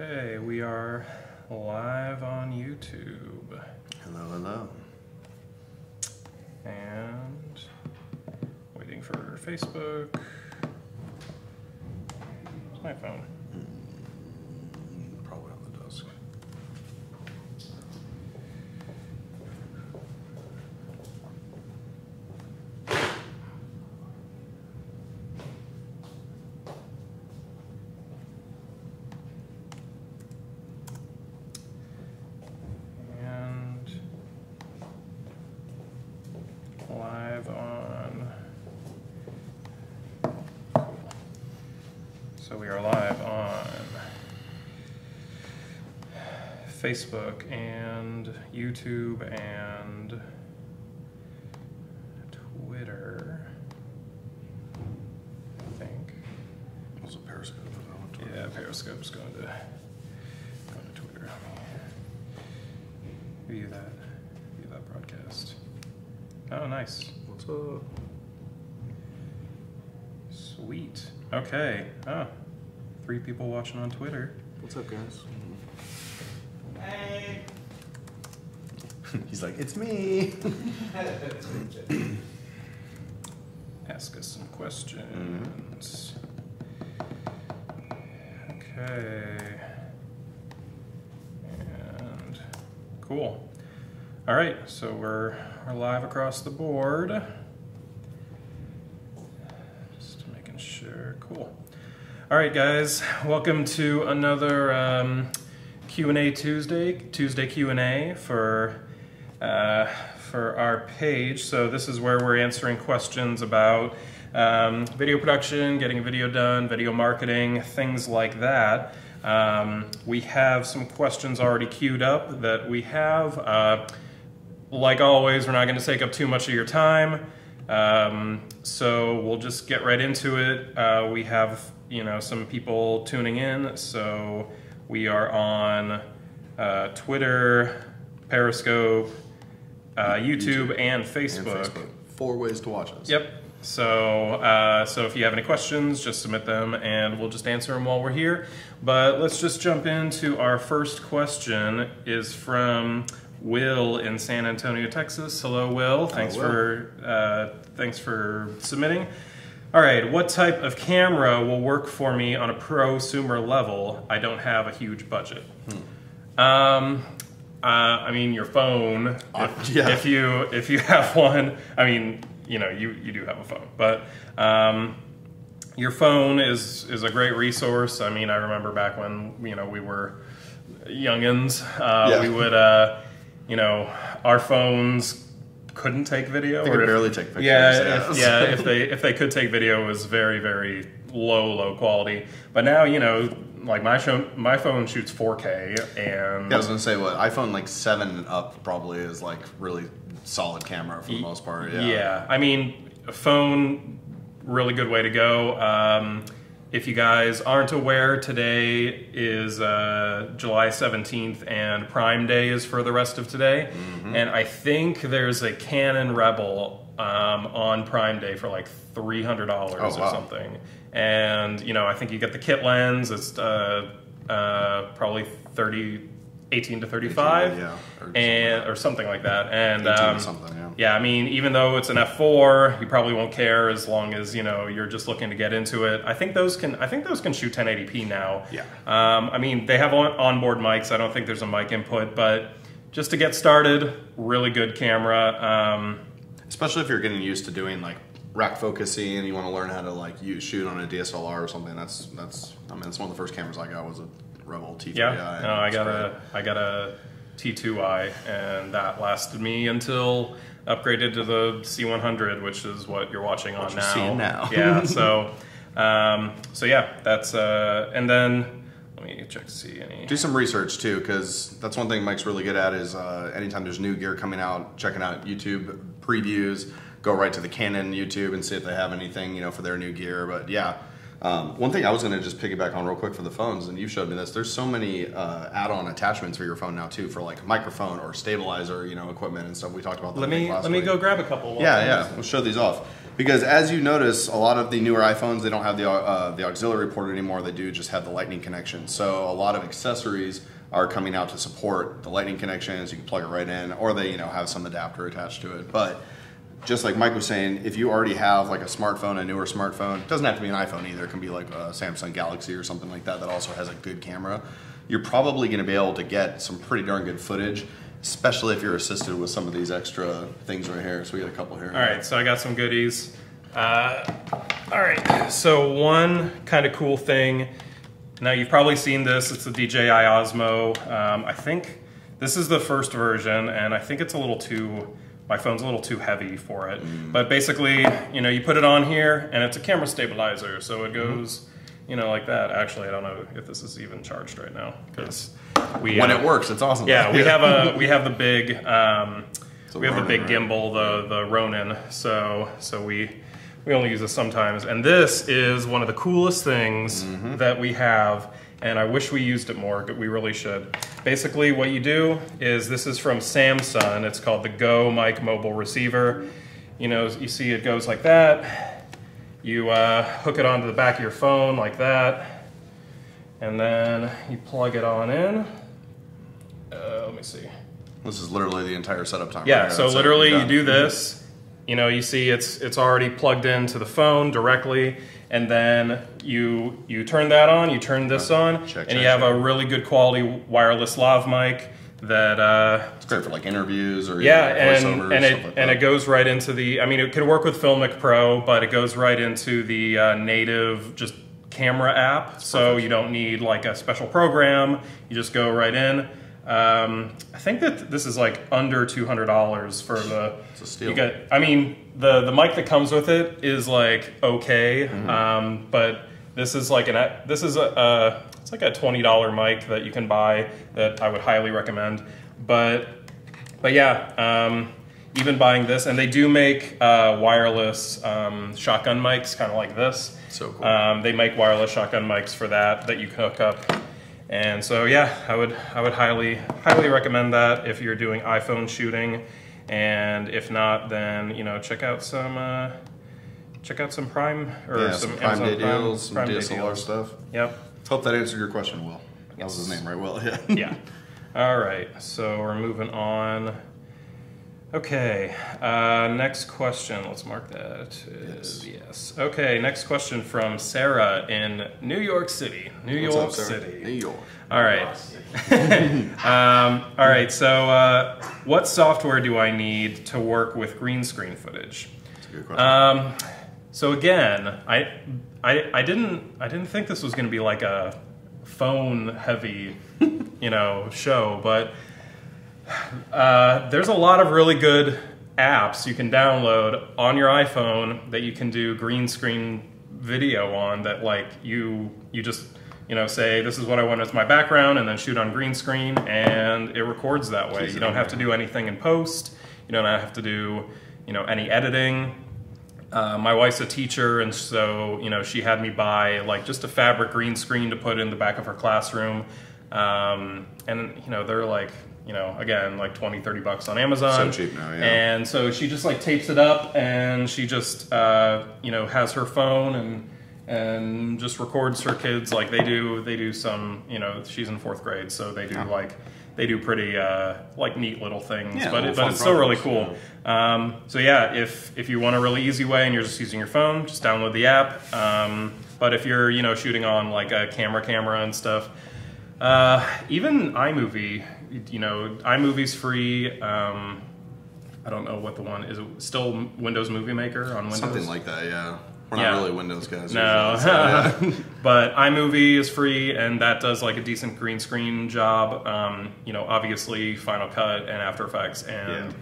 Okay, we are live on YouTube. Hello, hello. And waiting for Facebook. Where's my phone? Probably on the desk. And live on. Cool. So we are live on Facebook and YouTube and Twitter, I think. Also Periscope. Yeah, Periscope's going to Twitter. View that broadcast. Oh, nice. What's up? Sweet. Okay. Oh, 3 people watching on Twitter. What's up, guys? Hey. He's like, it's me. Ask us some questions. Okay. And cool. All right, so we're live across the board. Just making sure. Cool. All right, guys. Welcome to another Q&A Tuesday Q&A for our page. So this is where we're answering questions about video production, getting a video done, video marketing, things like that. We have some questions already queued up that we have. Like always, we're not going to take up too much of your time, so we'll just get right into it. We have, some people tuning in, so we are on Twitter, Periscope, YouTube, and Facebook. 4 ways to watch us. Yep. So if you have any questions, just submit them, and we'll just answer them while we're here. But let's just jump into our first question. Is from Will in San Antonio, Texas. Hello, Will. Thanks for submitting. All right, what type of camera will work for me on a prosumer level? I don't have a huge budget. I mean, your phone. If you have one, I mean, you do have a phone, but your phone is a great resource. I mean, I remember back when we were youngins, we would our phones couldn't take video. They could barely take pictures. If they could take video, it was very, very low quality. But now, like my phone shoots 4K, and I was gonna say iPhone like 7 and up probably is like really solid camera for the most part. Yeah, I mean, a phone, really good way to go. If you guys aren't aware, today is July 17th, and Prime Day is for the rest of today. And I think there's a Canon Rebel on Prime Day for like $300 or something. And, I think you get the kit lens. It's probably 18 to 35, or something like that. And I mean, even though it's an F4, you probably won't care as long as you're just looking to get into it. I think those can shoot 1080p now. Yeah. I mean, they have onboard mics. I don't think there's a mic input, but just to get started, really good camera. Especially if you're getting used to doing like rack focusing and you want to learn how to shoot on a DSLR or something. That's one of the first cameras I got was a Rebel T3i. Yeah, no, I got a T2i, and that lasted me until upgraded to the C100, which is what you're watching on now. Seeing now. Yeah, so yeah, that's and then let me check to see any. Do some research too, because that's one thing Mike's really good at is anytime there's new gear coming out, checking out YouTube previews, go right to the Canon YouTube and see if they have anything for their new gear. But yeah. One thing I was going to just piggyback on real quick for the phones, and you showed me this, there's so many add-on attachments for your phone now too, for like microphone or stabilizer, equipment and stuff. We talked about that. Let me go grab a couple. Yeah, we'll show these off. Because as you notice, a lot of the newer iPhones, they don't have the auxiliary port anymore. They do just have the Lightning connection. So a lot of accessories are coming out to support the Lightning connections. You can plug it right in, or they have some adapter attached to it. But just like Mike was saying, if you already have like a smartphone, a newer smartphone, it doesn't have to be an iPhone either. It can be like a Samsung Galaxy or something like that that also has a good camera. You're probably going to be able to get some pretty darn good footage, especially if you're assisted with some of these extra things right here. So we got a couple here. All right, so I got some goodies. All right, so one kind of cool thing. Now you've probably seen this. It's the DJI Osmo. I think this is the first version, and I think it's a little too. My phone's a little too heavy for it. But basically, you put it on here, and it's a camera stabilizer, so it goes, like that. Actually, I don't know if this is even charged right now because when it works, it's awesome. Yeah, we have the big gimbal, the Ronin. So we only use this sometimes, and this is one of the coolest things that we have. And I wish we used it more, but we really should. Basically, what you do is, this is from Samsung. It's called the Go Mic Mobile Receiver. You see it goes like that. You hook it onto the back of your phone like that. And then you plug it on in. Let me see. This is literally the entire setup time. Yeah, right? so literally you do this. You see it's already plugged into the phone directly. And then you turn that on, you turn this on, and you have a really good quality wireless lav mic that it's great for like interviews or and it goes right into the. I mean, it could work with Filmic Pro, but it goes right into the native just camera app. So you don't need like a special program. You just go right in. I think that this is like under $200 for the. It's a steal. The mic that comes with it is like okay, but this is like it's like a $20 mic that you can buy that I would highly recommend. But yeah, even buying this, and they do make wireless shotgun mics, kind of like this. So cool. They make wireless shotgun mics for that you can hook up. And so yeah, I would highly recommend that if you're doing iPhone shooting, and if not, then check out some Prime or some Prime Amazon Day deals, some Prime Day DSLR deals. stuff. Yep. Hope that answered your question, Will. That Yes. was his name, right, Will? Yeah. Yeah. All right, so we're moving on. Okay, next question. Let's mark that. Yes. Okay, next question from Sarah in New York City. New York City. New York. All right. All right, so what software do I need to work with green screen footage? That's a good question. So again, I didn't think this was going to be like a phone heavy, show, but there's a lot of really good apps you can download on your iPhone that you can do green screen video on, that like you just say this is what I want as my background, and then shoot on green screen, and it records that way. You don't have to do anything in post. You don't have to do any editing. My wife's a teacher, and so she had me buy like just a fabric green screen to put in the back of her classroom, and they're like again like $20-30 on Amazon. So cheap now, yeah. And so she just like tapes it up, and she just has her phone and just records her kids. Like they do some she's in 4th grade, so they do they do pretty like neat little things, yeah, but it's still really cool. Yeah. So yeah, if you want a really easy way and you're just using your phone, just download the app. But if you're shooting on like a camera and stuff, even iMovie, iMovie's free. I don't know what the one is. It still Windows Movie Maker on Windows? Something like that, yeah. We're not really Windows guys. No, usually, so, yeah. But iMovie is free, and that does like a decent green screen job. Obviously Final Cut and After Effects and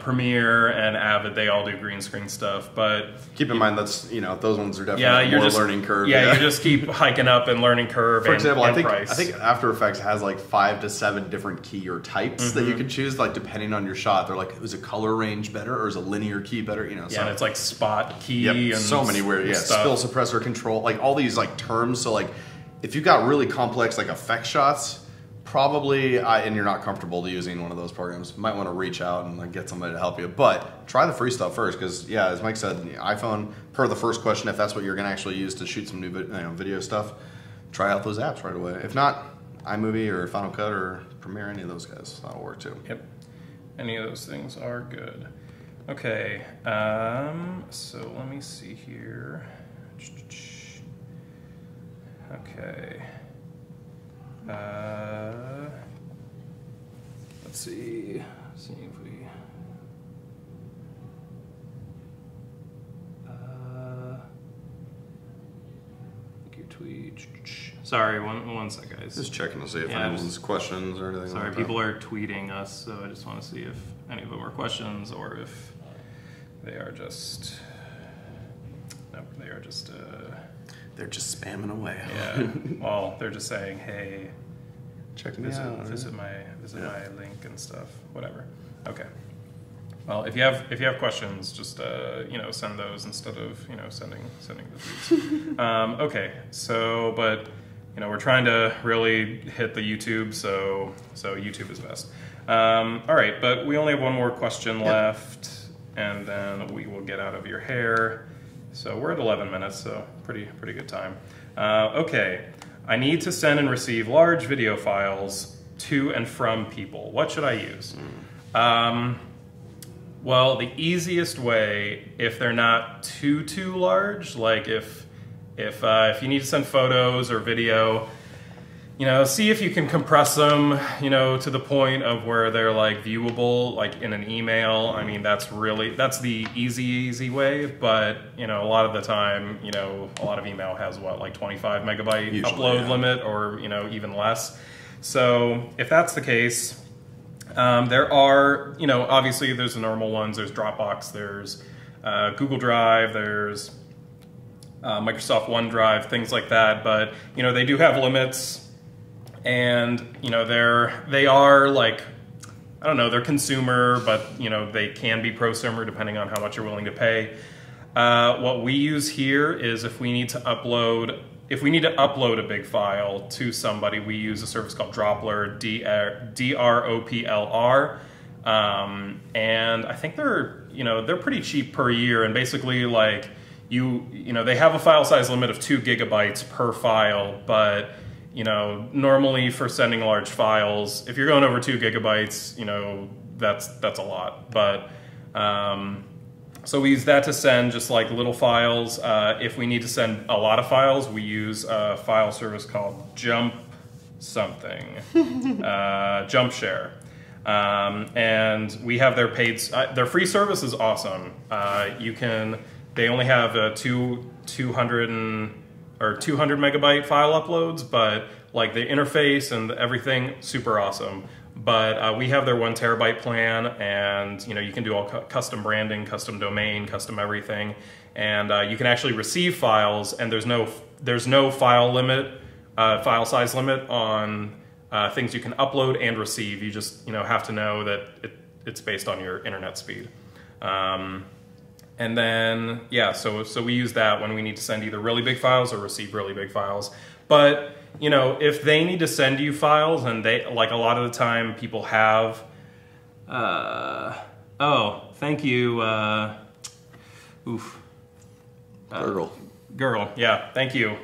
Premiere and Avid, they all do green screen stuff. But keep in mind that's those ones are definitely more learning curve. Yeah, you just keep hiking up and learning curve. For example, and I think After Effects has like 5 to 7 different key or types that you can choose, like depending on your shot. They're like, is a color range better or is a linear key better? So, and it's like spot key. Yep, and so many weird. Yeah, spill suppressor control, like all these like terms. So like, if you've got really complex like effect shots, probably, and you're not comfortable using one of those programs, you might want to reach out and like get somebody to help you. But try the free stuff first, because yeah, as Mike said, the iPhone, per the first question, if that's what you're going to actually use to shoot some new video stuff, try out those apps right away. If not, iMovie or Final Cut or Premiere, any of those guys, that'll work too. Yep, any of those things are good. Okay, so let me see here. Okay. Let's see. See if we. Your tweet. Sorry, one sec, guys. Just checking to see if anyone's questions or anything. Sorry, like people are tweeting us, so I just want to see if any of them are questions or if they are just. Nope, they are just. They're just spamming away. Yeah. Well, they're just saying, "Hey, check me out. Visit my link and stuff. Whatever." Okay. Well, if you have questions, just send those instead of sending the tweets. Okay. So, but we're trying to really hit the YouTube, so YouTube is best. All right, but we only have one more question left, and then we will get out of your hair. So we're at 11 minutes, so pretty good time. Okay, I need to send and receive large video files to and from people. What should I use? Well, the easiest way, if they're not too large, like if you need to send photos or video, see if you can compress them, to the point of where they're like viewable, like in an email. I mean, that's the easy way. But a lot of the time, a lot of email has what, like 25 megabyte usually, upload limit, or even less. So if that's the case, there are, obviously there's the normal ones. There's Dropbox, there's Google Drive, there's Microsoft OneDrive, things like that. But they do have limits. And they are like, I don't know, they're consumer, but they can be prosumer depending on how much you're willing to pay. What we use here is if we need to upload a big file to somebody, we use a service called Dropler, DROPLR, and I think they're pretty cheap per year. And basically, like they have a file size limit of 2 gigabytes per file, but normally for sending large files, if you're going over 2 gigabytes, that's a lot. But so we use that to send just like little files. If we need to send a lot of files, we use a file service called Jump Share. And we have their paid, their free service is awesome. They only have 200 megabyte file uploads, but like the interface and everything, super awesome. But we have their 1 terabyte plan, and you can do all custom branding, custom domain, custom everything, and you can actually receive files, and there's no file size limit on things you can upload and receive. You just have to know that it's based on your internet speed. And then, yeah, so we use that when we need to send either really big files or receive really big files. But, if they need to send you files, and they, like a lot of the time people have, oh, thank you, Girl, yeah, thank you.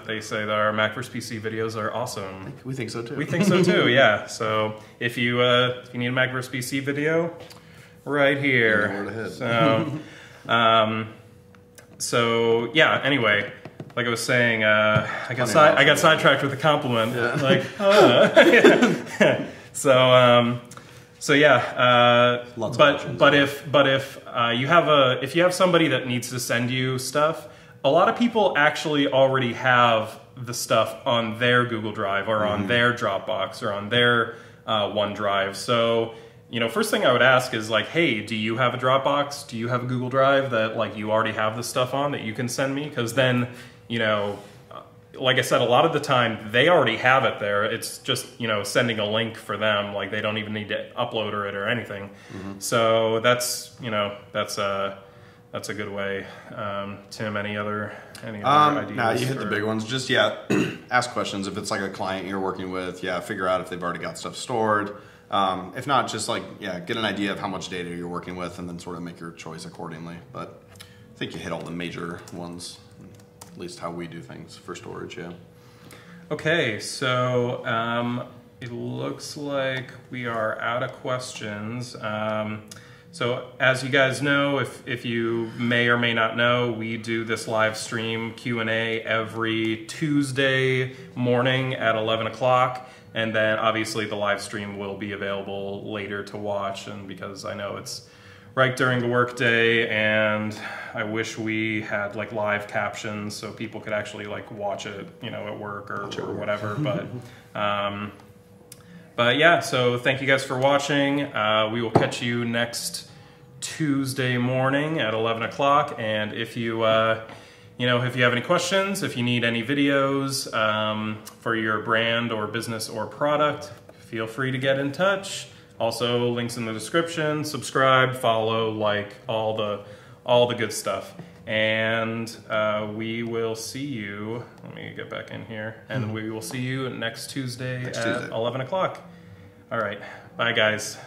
They say that our Mac vs. PC videos are awesome. We think so too. We think so too, yeah. So if you need a Mac vs. PC video, right here. So yeah. Anyway, like I was saying, I got sidetracked with a compliment. Yeah. Like, yeah. So yeah. But if you have somebody that needs to send you stuff, a lot of people actually already have the stuff on their Google Drive or on their Dropbox or on their OneDrive. So, first thing I would ask is like, hey, do you have a Dropbox? Do you have a Google Drive that like you already have the stuff on that you can send me? Because then, like I said, a lot of the time they already have it there. It's just, sending a link for them. Like they don't even need to upload it or anything. So that's a good way. Tim, any other? Any other ideas? No, you hit the big ones. Just, yeah, ask questions. If it's like a client you're working with, yeah, figure out if they've already got stuff stored. If not, just like, yeah, get an idea of how much data you're working with and then sort of make your choice accordingly. But I think you hit all the major ones, at least how we do things for storage, yeah. Okay, so it looks like we are out of questions. So as you guys know, if you may or may not know, we do this live stream Q&A every Tuesday morning at 11 o'clock. And then obviously the live stream will be available later to watch. And because I know it's right during the workday, and I wish we had like live captions so people could actually like watch it, you know, at work or whatever. But yeah, so thank you guys for watching. We will catch you next Tuesday morning at 11 o'clock. And if you, you know, if you have any questions, if you need any videos for your brand or business or product, feel free to get in touch. Also, links in the description. Subscribe, follow, like, all the good stuff. And we will see you. Let me get back in here. And we will see you next Tuesday at 11 o'clock. All right. Bye, guys.